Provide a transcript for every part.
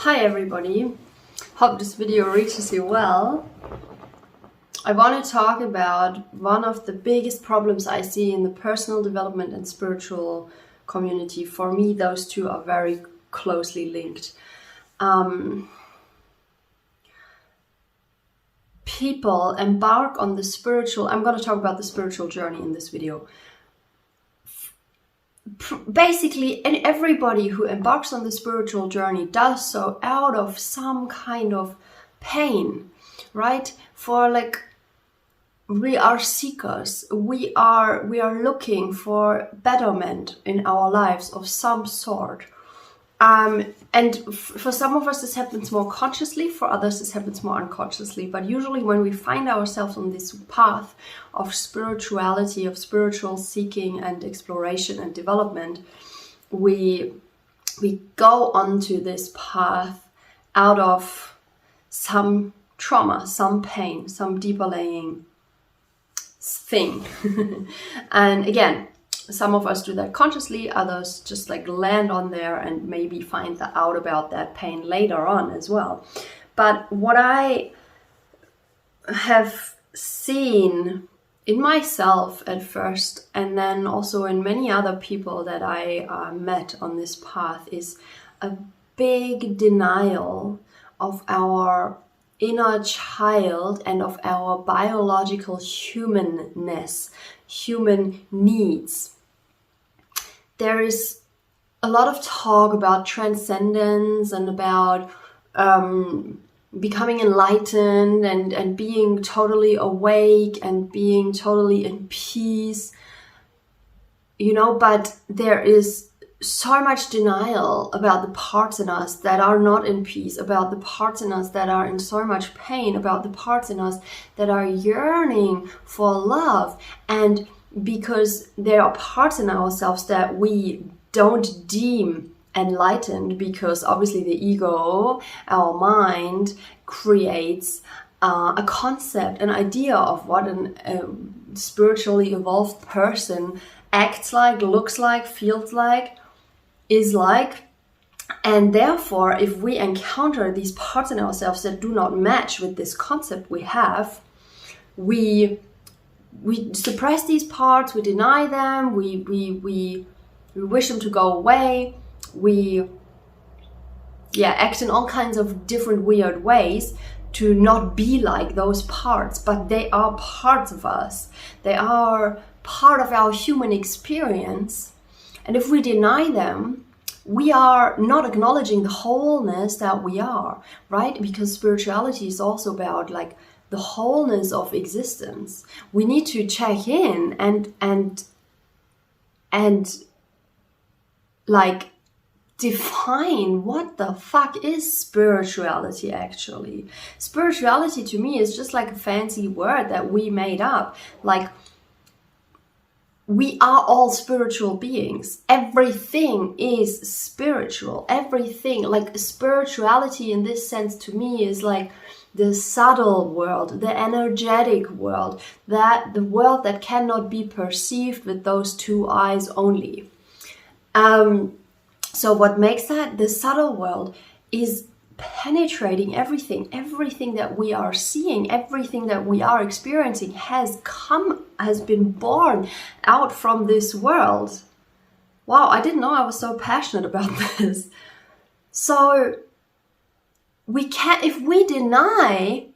Hi everybody, hope this video reaches you well. I want to talk about one of the biggest problems I see in the personal development and spiritual community. For me, those two are very closely linked. People embark on the spiritual, I'm going to talk about the spiritual journey in this video. Basically, and everybody who embarks on the spiritual journey does so out of some kind of pain, right? For like, we are seekers, we are looking for betterment in our lives of some sort. And for some of us this happens more consciously, for others this happens more unconsciously. But usually when we find ourselves on this path of spirituality, of spiritual seeking and exploration and development, we go onto this path out of some trauma, some pain, some deeper laying thing. And again, some of us do that consciously, others just like land on there and maybe find out about that pain later on as well. But what I have seen in myself at first, and then also in many other people that I met on this path, is a big denial of our inner child and of our biological humanness, human needs. There is a lot of talk about transcendence and about becoming enlightened and being totally awake and being totally in peace, you know, but there is so much denial about the parts in us that are not in peace, about the parts in us that are in so much pain, about the parts in us that are yearning for love. And because there are parts in ourselves that we don't deem enlightened, because obviously the ego, our mind, creates a concept, an idea of what a spiritually evolved person acts like, looks like, feels like, is like. And therefore, if we encounter these parts in ourselves that do not match with this concept we have, we suppress these parts, we deny them, we wish them to go away, we act in all kinds of different weird ways to not be like those parts. But they are parts of us, they are part of our human experience. And if we deny them, we are not acknowledging the wholeness that we are, right? Because spirituality is also about like the wholeness of existence. We need to check in and like define what the fuck is spirituality actually. Spirituality to me is just like a fancy word that we made up. Like, we are all spiritual beings. Everything is spiritual. Everything, like spirituality in this sense to me is like the subtle world, the energetic world, that the world that cannot be perceived with those two eyes only. So what makes that the subtle world is penetrating everything that we are seeing, everything that we are experiencing has been born out from this world. Wow, I didn't know I was so passionate about this. So we can't, if we deny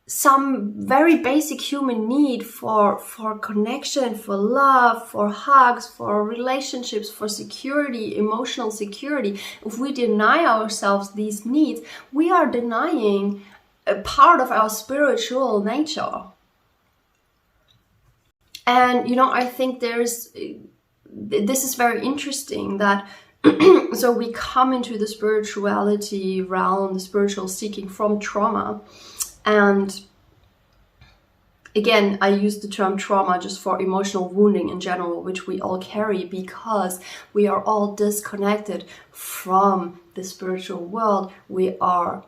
some very basic human need for connection, for love, for hugs, for relationships, for security, emotional security, if we deny ourselves these needs, we are denying a part of our spiritual nature. And, you know, I think this is very interesting that so we come into the spirituality realm, the spiritual seeking from trauma. And again, I use the term trauma just for emotional wounding in general, which we all carry because we are all disconnected from the spiritual world. We are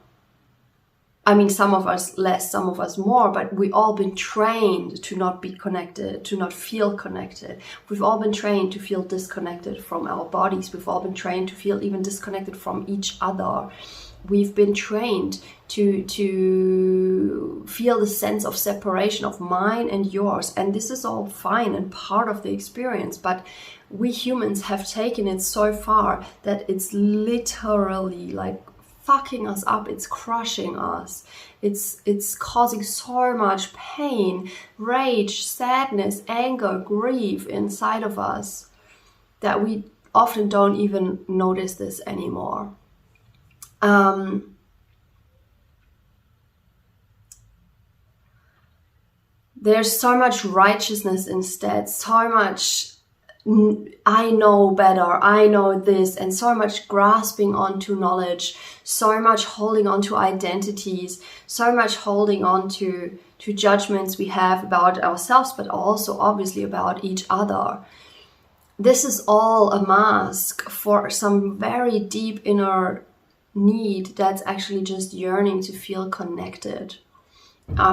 I mean, some of us less, some of us more, but we've all been trained to not be connected, to not feel connected. We've all been trained to feel disconnected from our bodies. We've all been trained to feel even disconnected from each other. We've been trained to feel the sense of separation of mine and yours. And this is all fine and part of the experience. But we humans have taken it so far that it's literally like fucking us up, it's crushing us, it's causing so much pain, rage, sadness, anger, grief inside of us that we often don't even notice this anymore. There's so much righteousness instead, so much I know better, I know this, and so much grasping onto knowledge, so much holding on to identities, so much holding on to judgments we have about ourselves, but also obviously about each other. This is all a mask for some very deep inner need that's actually just yearning to feel connected.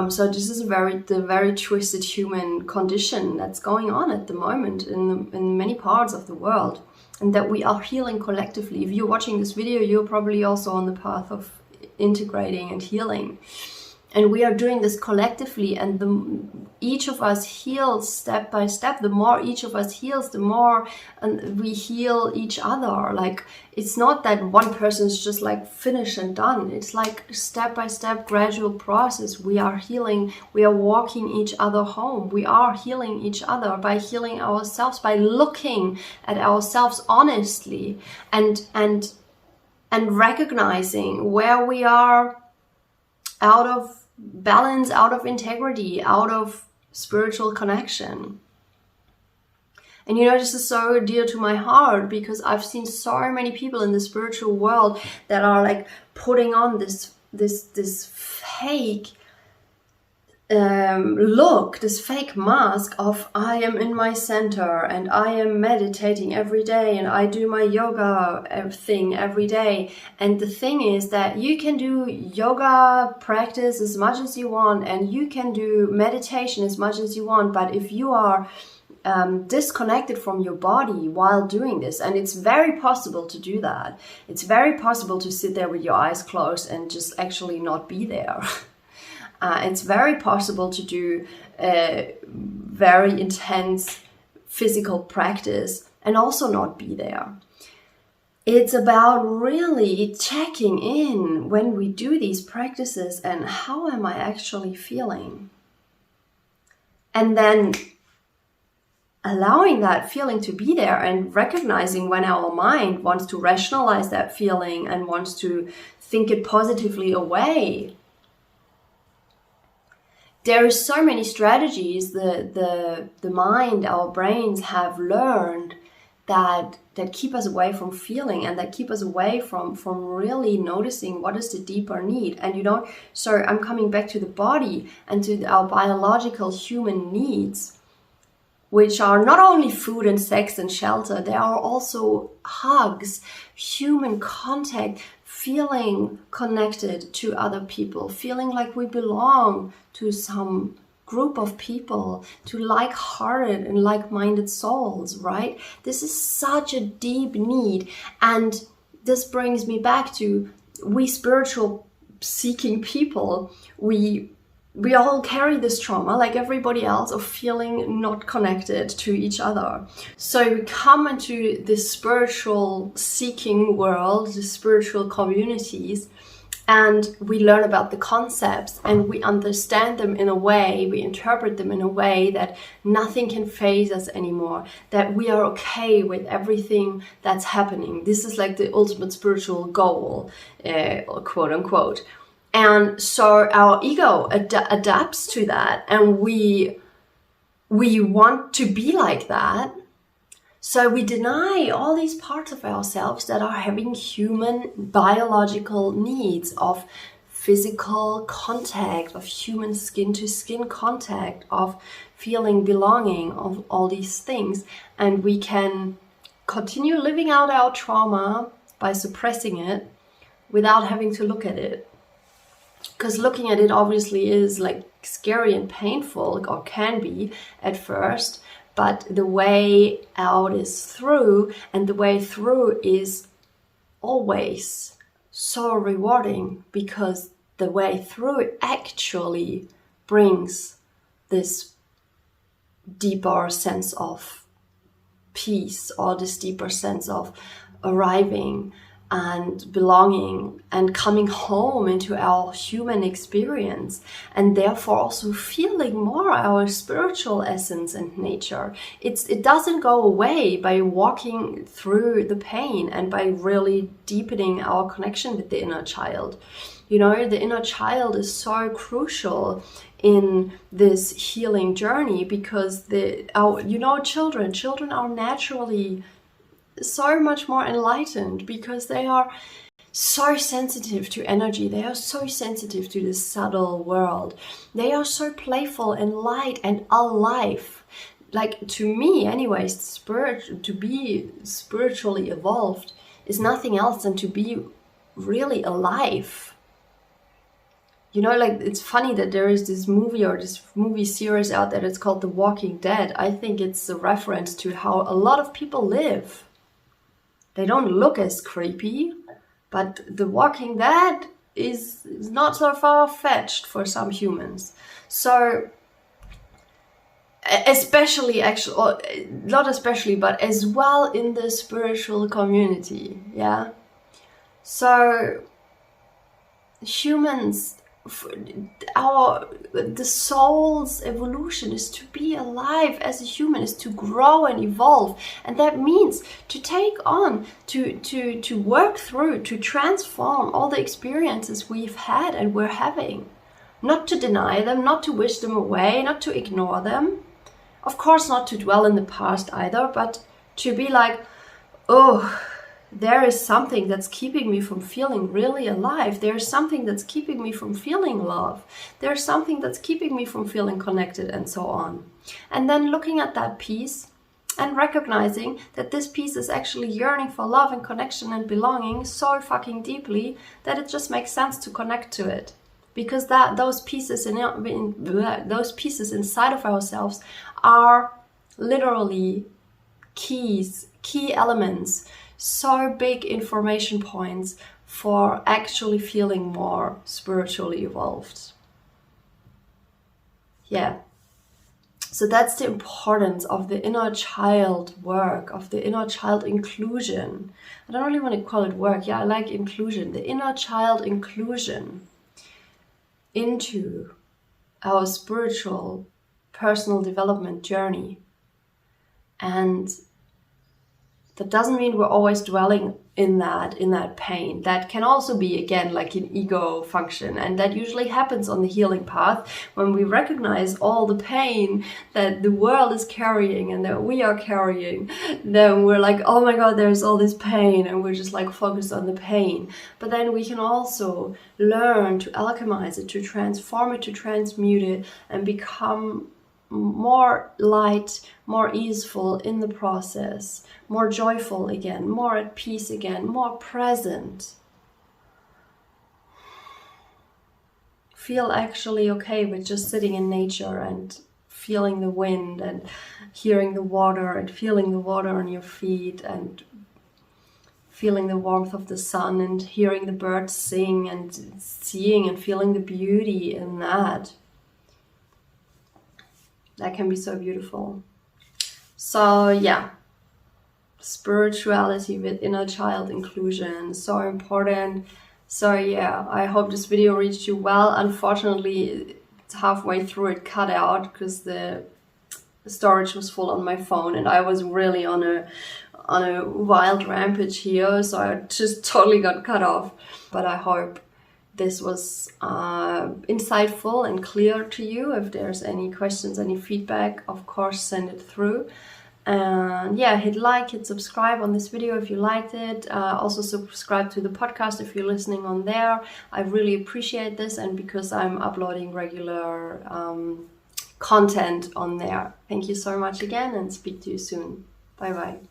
So this is the very twisted human condition that's going on at the moment in many parts of the world, and that we are healing collectively. If you're watching this video, you're probably also on the path of integrating and healing. And we are doing this collectively, and each of us heals step by step. The more each of us heals, the more we heal each other. Like, it's not that one person is just like finished and done. It's like step by step, gradual process. We are healing. We are walking each other home. We are healing each other by healing ourselves, by looking at ourselves honestly and recognizing where we are out of balance, out of integrity, out of spiritual connection. And this is so dear to my heart, because I've seen so many people in the spiritual world that are like putting on this fake look, this fake mask of I am in my center and I am meditating every day and I do my yoga thing every day. And the thing is that you can do yoga practice as much as you want, and you can do meditation as much as you want, but if you are disconnected from your body while doing this, and it's very possible to do that, it's very possible to sit there with your eyes closed and just actually not be there. It's very possible to do very intense physical practice and also not be there. It's about really checking in when we do these practices and how am I actually feeling? And then allowing that feeling to be there and recognizing when our mind wants to rationalize that feeling and wants to think it positively away. There are so many strategies the mind, our brains have learned that keep us away from feeling and that keep us away from really noticing what is the deeper need. And so I'm coming back to the body and to our biological human needs, which are not only food and sex and shelter, they are also hugs, human contact, feeling connected to other people, feeling like we belong to some group of people, to like-hearted and like-minded souls, right? This is such a deep need. And this brings me back to we spiritual seeking people, we all carry this trauma like everybody else of feeling not connected to each other. So we come into this spiritual seeking world, the spiritual communities, and we learn about the concepts and we understand them in a way, we interpret them in a way that nothing can faze us anymore, that we are okay with everything that's happening. This is like the ultimate spiritual goal, quote unquote. And so our ego adapts to that, and we want to be like that. So we deny all these parts of ourselves that are having human biological needs of physical contact, of human skin to skin contact, of feeling belonging, of all these things. And we can continue living out our trauma by suppressing it without having to look at it. because looking at it obviously is like scary and painful, or can be at first, but the way out is through, and the way through is always so rewarding, because the way through actually brings this deeper sense of peace, or this deeper sense of arriving and belonging and coming home into our human experience, and therefore also feeling more our spiritual essence and nature. It doesn't go away by walking through the pain and by really deepening our connection with the inner child. You know, the inner child is so crucial in this healing journey, because children are naturally so much more enlightened, because they are so sensitive to energy. They are so sensitive to the subtle world. They are so playful and light and alive. Like, to me anyways, to be spiritually evolved is nothing else than to be really alive. You know, like, it's funny that there is this movie series out there that's called The Walking Dead. I think it's a reference to how a lot of people live. They don't look as creepy, but The Walking Dead is not so far-fetched for some humans. So, especially, actually, or not especially, but as well in the spiritual community, yeah? So, humans, the soul's evolution is to be alive as a human, is to grow and evolve, and that means to take on, to work through, to transform all the experiences we've had and we're having, not to deny them, not to wish them away, not to ignore them, of course not to dwell in the past either, but to be like, oh, there is something that's keeping me from feeling really alive. There's something that's keeping me from feeling love. There's something that's keeping me from feeling connected, and so on. And then looking at that piece and recognizing that this piece is actually yearning for love and connection and belonging so fucking deeply that it just makes sense to connect to it. Because those pieces inside of ourselves are literally key elements, so big information points for actually feeling more spiritually evolved. Yeah. So that's the importance of the inner child work, of the inner child inclusion. I don't really want to call it work. Yeah, I like inclusion. The inner child inclusion into our spiritual personal development journey. And that doesn't mean we're always dwelling in that pain. That can also be, again, like an ego function, and that usually happens on the healing path when we recognize all the pain that the world is carrying and that we are carrying. Then we're like, oh my god, there's all this pain, and we're just like focused on the pain. But then we can also learn to alchemize it, to transform it, to transmute it, and become more light, more easeful in the process, more joyful again, more at peace again, more present. Feel actually okay with just sitting in nature and feeling the wind and hearing the water and feeling the water on your feet and feeling the warmth of the sun and hearing the birds sing and seeing and feeling the beauty in that. That can be so beautiful. So yeah, spirituality with inner child inclusion, so important. So yeah, I hope this video reached you well. Unfortunately, it's halfway through it cut out because the storage was full on my phone and I was really on a wild rampage here, so I just totally got cut off. But I hope this was insightful and clear to you. If there's any questions, any feedback, of course send it through. And yeah, hit like, hit subscribe on this video if you liked it. Also subscribe to the podcast if you're listening on there. I really appreciate this, and because I'm uploading regular content on there. Thank you so much again, and speak to you soon. Bye bye.